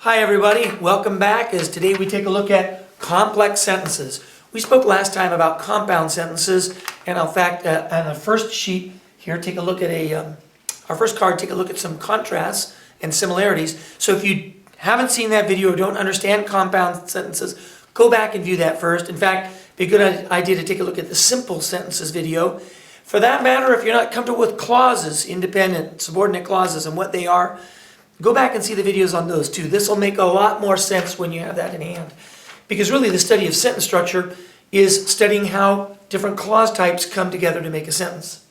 Hi everybody, welcome back as today we take a look at complex sentences. We spoke last time about compound sentences, and in fact on the first sheet here, take a look at our first card, take a look at some contrasts and similarities. So if you haven't seen that video or don't understand compound sentences, go back and view that first. In fact, it'd be a good idea to take a look at the simple sentences video. For that matter, if you're not comfortable with clauses, independent, subordinate clauses and what they are, go back and see the videos on those too. This will make a lot more sense when you have that in hand. Because really the study of sentence structure is studying how different clause types come together to make a sentence.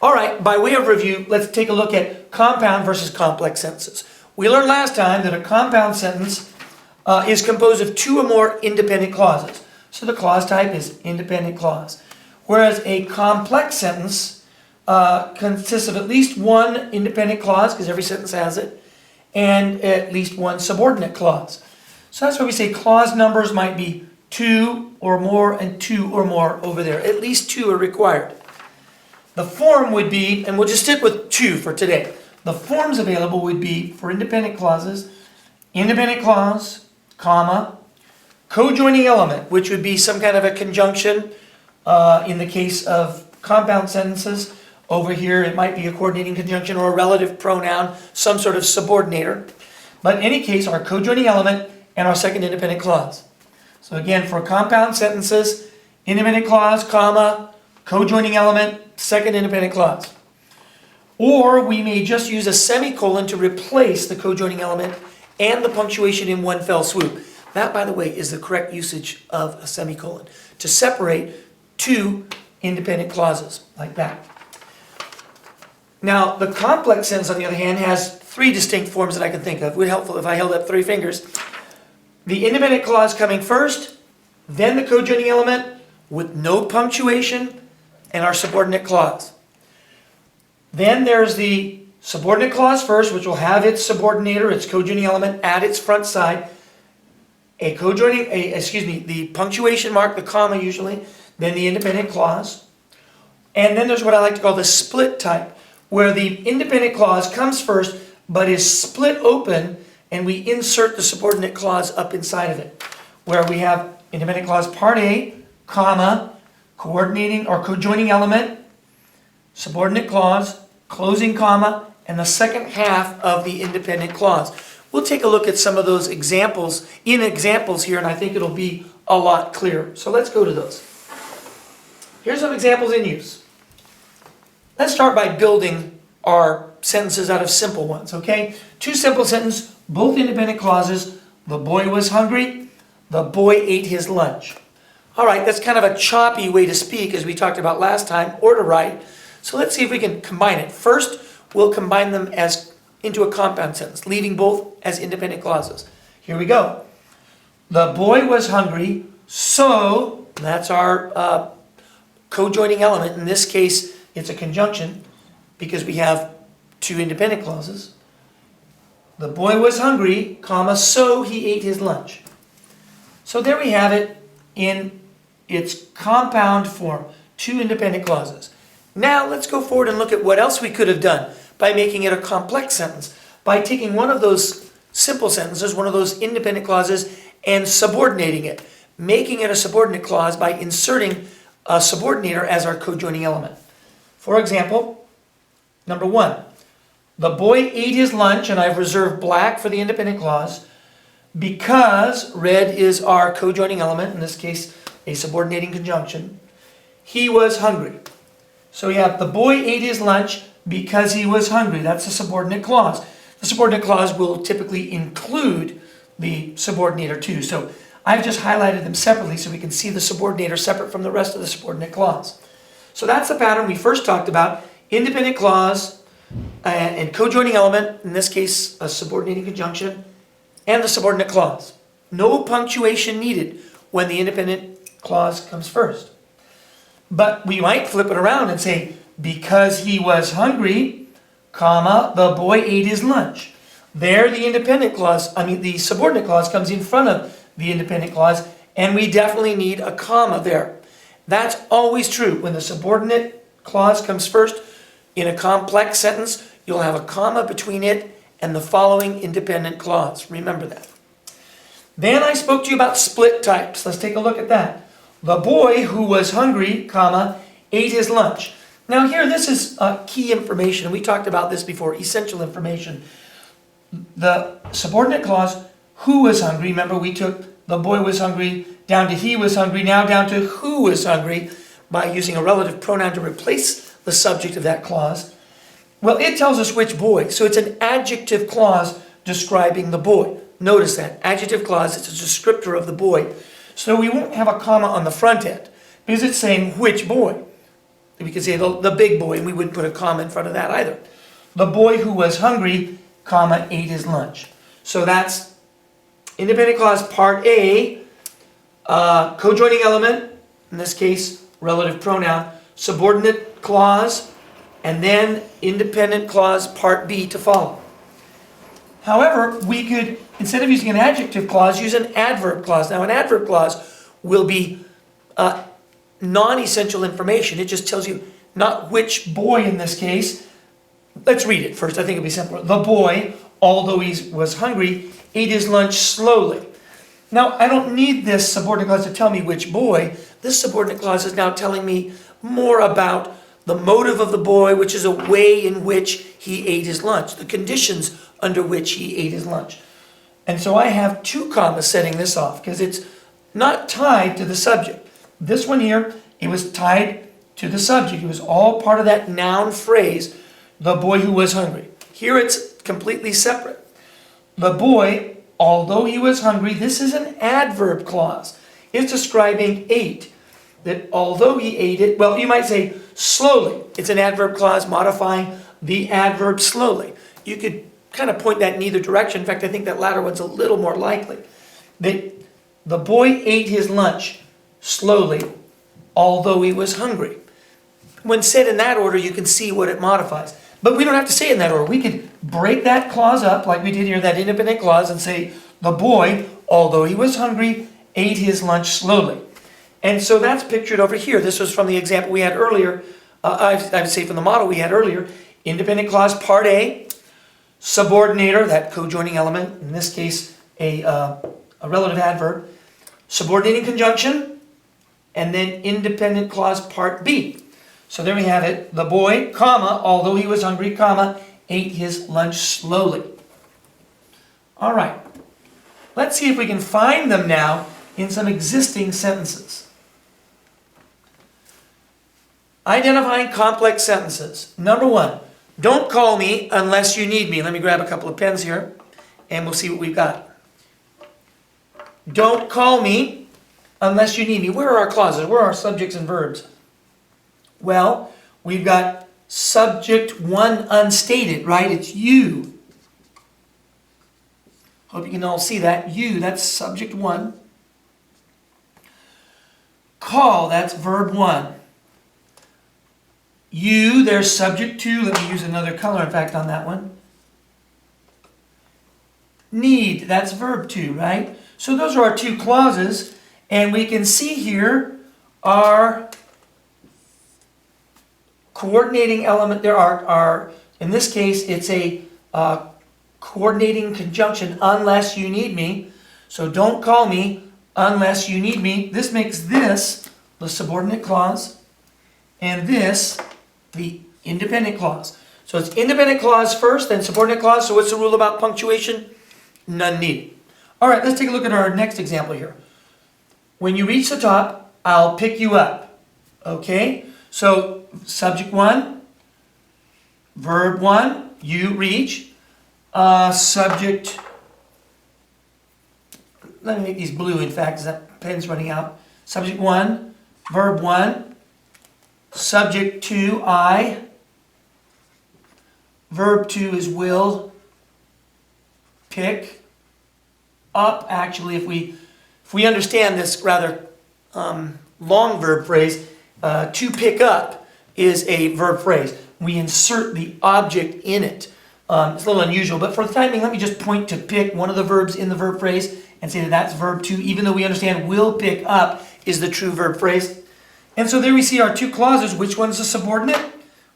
All right, by way of review, let's take a look at compound versus complex sentences. We learned last time that a compound sentence is composed of two or more independent clauses. So the clause type is independent clause. Whereas a complex sentence consists of at least one independent clause, because every sentence has it, and at least one subordinate clause. So that's why we say clause numbers might be 2 or more and 2 or more over there. At least 2 are required. The form would be, and we'll just stick with 2 for today. The forms available would be for independent clauses, independent clause, comma, co-joining element, which would be some kind of a conjunction in the case of compound sentences. Over here, it might be a coordinating conjunction or a relative pronoun, some sort of subordinator. But in any case, our co-joining element and our second independent clause. So again, for compound sentences, independent clause, comma, co-joining element, second independent clause. Or we may just use a semicolon to replace the co-joining element and the punctuation in one fell swoop. That, by the way, is the correct usage of a semicolon, to separate two independent clauses, like that. Now, the complex sentence, on the other hand, has 3 distinct forms that I can think of. It would be helpful if I held up 3 fingers. The independent clause coming first, then the co-joining element with no punctuation, and our subordinate clause. Then there's the subordinate clause first, which will have its subordinator, its co-joining element at its front side. The punctuation mark, the comma usually, then the independent clause. And then there's what I like to call the split type, where the independent clause comes first, but is split open, and we insert the subordinate clause up inside of it. Where we have independent clause part A, comma, coordinating or co-joining element, subordinate clause, closing comma, and the second half of the independent clause. We'll take a look at some of those examples here, and I think it'll be a lot clearer. So let's go to those. Here's some examples in use. Let's start by building our sentences out of simple ones, okay? 2 simple sentences, both independent clauses. The boy was hungry. The boy ate his lunch. All right, that's kind of a choppy way to speak, as we talked about last time, or to write. So let's see if we can combine it. First, we'll combine them into a compound sentence, leaving both as independent clauses. Here we go. The boy was hungry, so that's our co-joining element. In this case, it's a conjunction because we have 2 independent clauses. The boy was hungry, comma, so he ate his lunch. So there we have it in its compound form, 2 independent clauses. Now let's go forward and look at what else we could have done by making it a complex sentence, by taking one of those simple sentences, one of those independent clauses, and subordinating it, making it a subordinate clause by inserting a subordinator as our co-joining element. For example, number 1, the boy ate his lunch, and I've reserved black for the independent clause because red is our co-joining element, in this case a subordinating conjunction. He was hungry. So we have the boy ate his lunch because he was hungry. That's a subordinate clause. The subordinate clause will typically include the subordinator too. So I've just highlighted them separately so we can see the subordinator separate from the rest of the subordinate clause. So that's the pattern we first talked about. Independent clause and co-joining element, in this case a subordinating conjunction, and the subordinate clause. No punctuation needed when the independent clause comes first. But we might flip it around and say, because he was hungry, comma, the boy ate his lunch. There the subordinate clause comes in front of the independent clause, and we definitely need a comma there. That's always true. When the subordinate clause comes first in a complex sentence, you'll have a comma between it and the following independent clause. Remember that. Then I spoke to you about split types. Let's take a look at that. The boy who was hungry, comma, ate his lunch. Now here, this is key information. We talked about this before, essential information. The subordinate clause, who was hungry, remember we took the boy was hungry down to he was hungry, now down to who was hungry by using a relative pronoun to replace the subject of that clause. Well, it tells us which boy. So it's an adjective clause describing the boy. Notice that. Adjective clause, it's a descriptor of the boy. So we won't have a comma on the front end because it's saying which boy. We could say the big boy, and we wouldn't put a comma in front of that either. The boy who was hungry, comma, ate his lunch. So that's independent clause part A, co-joining element, in this case, relative pronoun, subordinate clause, and then independent clause part B to follow. However, we could, instead of using an adjective clause, use an adverb clause. Now, an adverb clause will be non-essential information. It just tells you not which boy in this case. Let's read it first. I think it'll be simpler. The boy, although he was hungry, ate his lunch slowly. Now, I don't need this subordinate clause to tell me which boy. This subordinate clause is now telling me more about the motive of the boy, which is a way in which he ate his lunch, the conditions under which he ate his lunch. And so I have two commas setting this off because it's not tied to the subject. This one here, it was tied to the subject. It was all part of that noun phrase, the boy who was hungry. Here it's completely separate. The boy, although he was hungry, this is an adverb clause. It's describing ate. That although he ate it, well, you might say slowly. It's an adverb clause modifying the adverb slowly. You could kind of point that in either direction. In fact, I think that latter one's a little more likely. That the boy ate his lunch slowly, although he was hungry. When said in that order, you can see what it modifies. But we don't have to say it in that order. We could break that clause up like we did here, that independent clause, and say, the boy, although he was hungry, ate his lunch slowly. And so that's pictured over here. This was from the example we had earlier. I would say from the model we had earlier. Independent clause, part A, subordinator, that co-joining element, in this case, a relative adverb, subordinating conjunction, and then independent clause, part B. So there we have it. The boy, comma, although he was hungry, comma, ate his lunch slowly. All right. Let's see if we can find them now in some existing sentences. Identifying complex sentences. Number one, don't call me unless you need me. Let me grab a couple of pens here, and we'll see what we've got. Don't call me unless you need me. Where are our clauses? Where are our subjects and verbs? Well, we've got subject one unstated, right? It's you. Hope you can all see that. You, that's subject one. Call, that's verb one. You, there's subject two. Let me use another color, in fact, on that one. Need, that's verb two, right? So those are our two clauses. And we can see here our coordinating element. There are in this case, it's a coordinating conjunction, unless you need me. So don't call me unless you need me. This makes this the subordinate clause, and this the independent clause. So it's independent clause first, then subordinate clause. So what's the rule about punctuation? None needed. All right, let's take a look at our next example here. When you reach the top, I'll pick you up. Okay? So subject one, verb one, you reach. Subject, let me make these blue, in fact, because that pen's running out. Subject one, verb one. Subject two, I. Verb two is will. Pick up. Actually, if we understand this rather long verb phrase, to pick up is a verb phrase. We insert the object in it. It's a little unusual, but for the time being, let me just point to pick, one of the verbs in the verb phrase, and say that that's verb two, even though we understand will pick up is the true verb phrase. And so there we see our two clauses. Which one's the subordinate?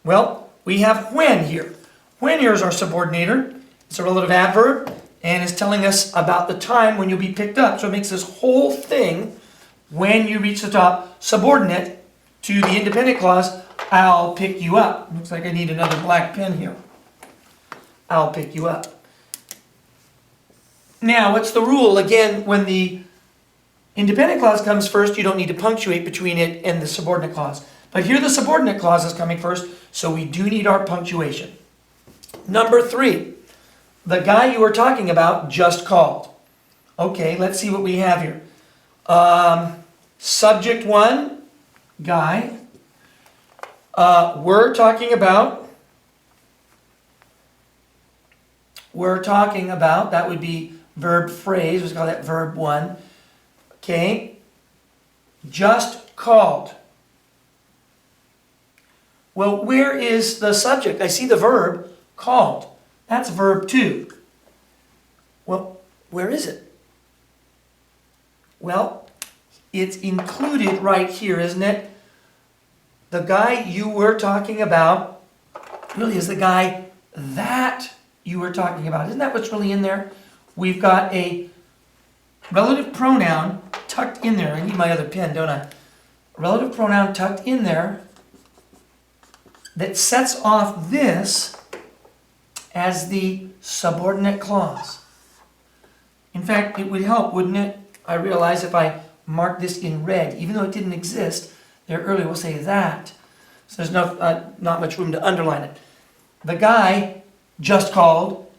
Well, we have when here. When here is our subordinator, It's a relative adverb and is telling us about the time when you'll be picked up. So it makes this whole thing, when you reach the top, subordinate to the independent clause, I'll pick you up. Looks like I need another black pen here. I'll pick you up. Now, what's the rule? Again, when the independent clause comes first, you don't need to punctuate between it and the subordinate clause. But here the subordinate clause is coming first, so we do need our punctuation. Number 3, the guy you were talking about just called. Okay, let's see what we have here. Subject 1, guy. We're talking about, that would be verb phrase, let's call that verb 1. Okay, just called. Well, where is the subject? I see the verb called. That's verb 2. Well, where is it? Well, it's included right here, isn't it? The guy you were talking about really is the guy that you were talking about. Isn't that what's really in there? We've got a relative pronoun tucked in there. I need my other pen, don't I? A relative pronoun tucked in there that sets off this as the subordinate clause. In fact, it would help, wouldn't it? I realize if I mark this in red, even though it didn't exist there earlier, we'll say that. So there's not much room to underline it. The guy just called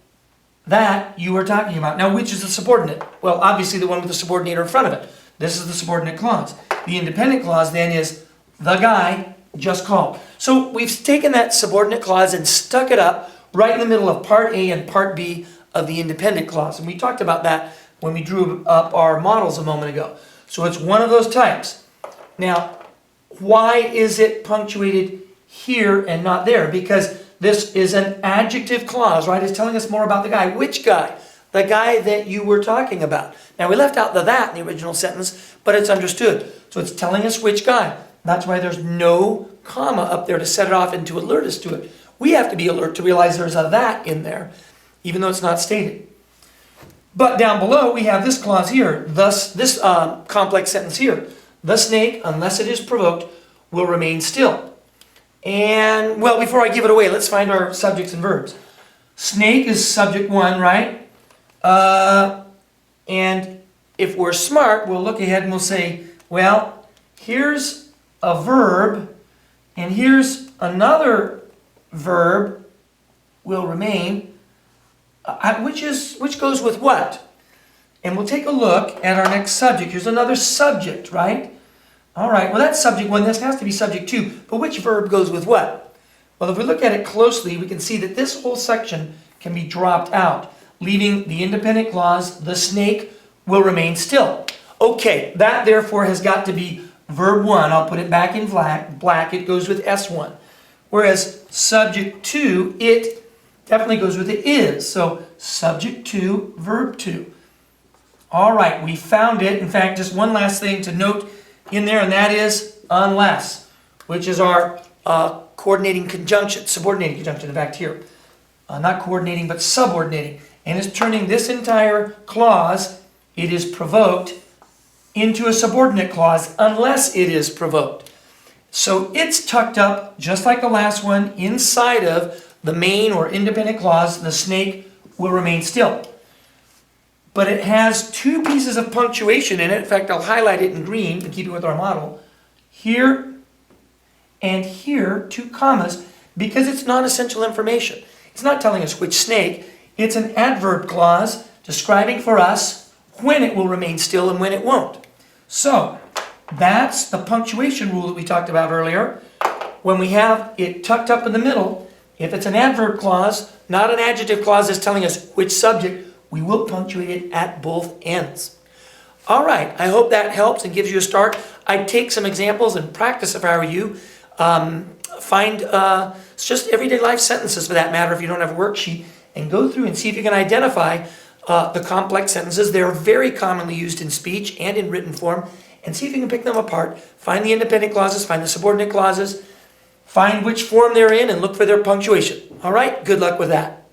that you were talking about. Now, which is the subordinate? Well, obviously the one with the subordinator in front of it. This is the subordinate clause. The independent clause then is the guy just called. So we've taken that subordinate clause and stuck it up right in the middle of part A and part B of the independent clause. And we talked about that when we drew up our models a moment ago. So it's one of those types. Now, why is it punctuated here and not there? Because this is an adjective clause, right? It's telling us more about the guy. Which guy? The guy that you were talking about. Now, we left out the that in the original sentence, but it's understood. So it's telling us which guy. That's why there's no comma up there to set it off and to alert us to it. We have to be alert to realize there's a that in there, even though it's not stated. But down below, we have this clause here, thus this complex sentence here. The snake, unless it is provoked, will remain still. And, well, before I give it away, let's find our subjects and verbs. Snake is subject 1, right? And if we're smart, we'll look ahead and we'll say, well, here's a verb, and here's another verb, will remain, which goes with what? And we'll take a look at our next subject. Here's another subject, right? All right, well, that's subject 1. This has to be subject 2. But which verb goes with what? Well, if we look at it closely, we can see that this whole section can be dropped out, leaving the independent clause, the snake will remain still. Okay, that therefore has got to be verb 1. I'll put it back in black. It goes with S1. Whereas subject 2, it definitely goes with the is. So subject 2, verb 2. All right, we found it. In fact, just one last thing to note in there, and that is unless, which is our coordinating conjunction, subordinating conjunction, in fact, here. Not coordinating, but subordinating. And it's turning this entire clause, it is provoked, into a subordinate clause unless it is provoked. So it's tucked up, just like the last one, inside of the main or independent clause, the snake will remain still. But it has 2 pieces of punctuation in it. In fact, I'll highlight it in green to keep it with our model. Here and here, 2 commas, because it's non-essential information. It's not telling us which snake. It's an adverb clause describing for us when it will remain still and when it won't. So that's the punctuation rule that we talked about earlier. When we have it tucked up in the middle, if it's an adverb clause, not an adjective clause that's telling us which subject, we will punctuate it at both ends. All right, I hope that helps and gives you a start. I'd take some examples and practice if I were you. Find just everyday life sentences for that matter if you don't have a worksheet, and go through and see if you can identify the complex sentences. They're very commonly used in speech and in written form, and see if you can pick them apart. Find the independent clauses, find the subordinate clauses, find which form they're in, and look for their punctuation. All right, good luck with that.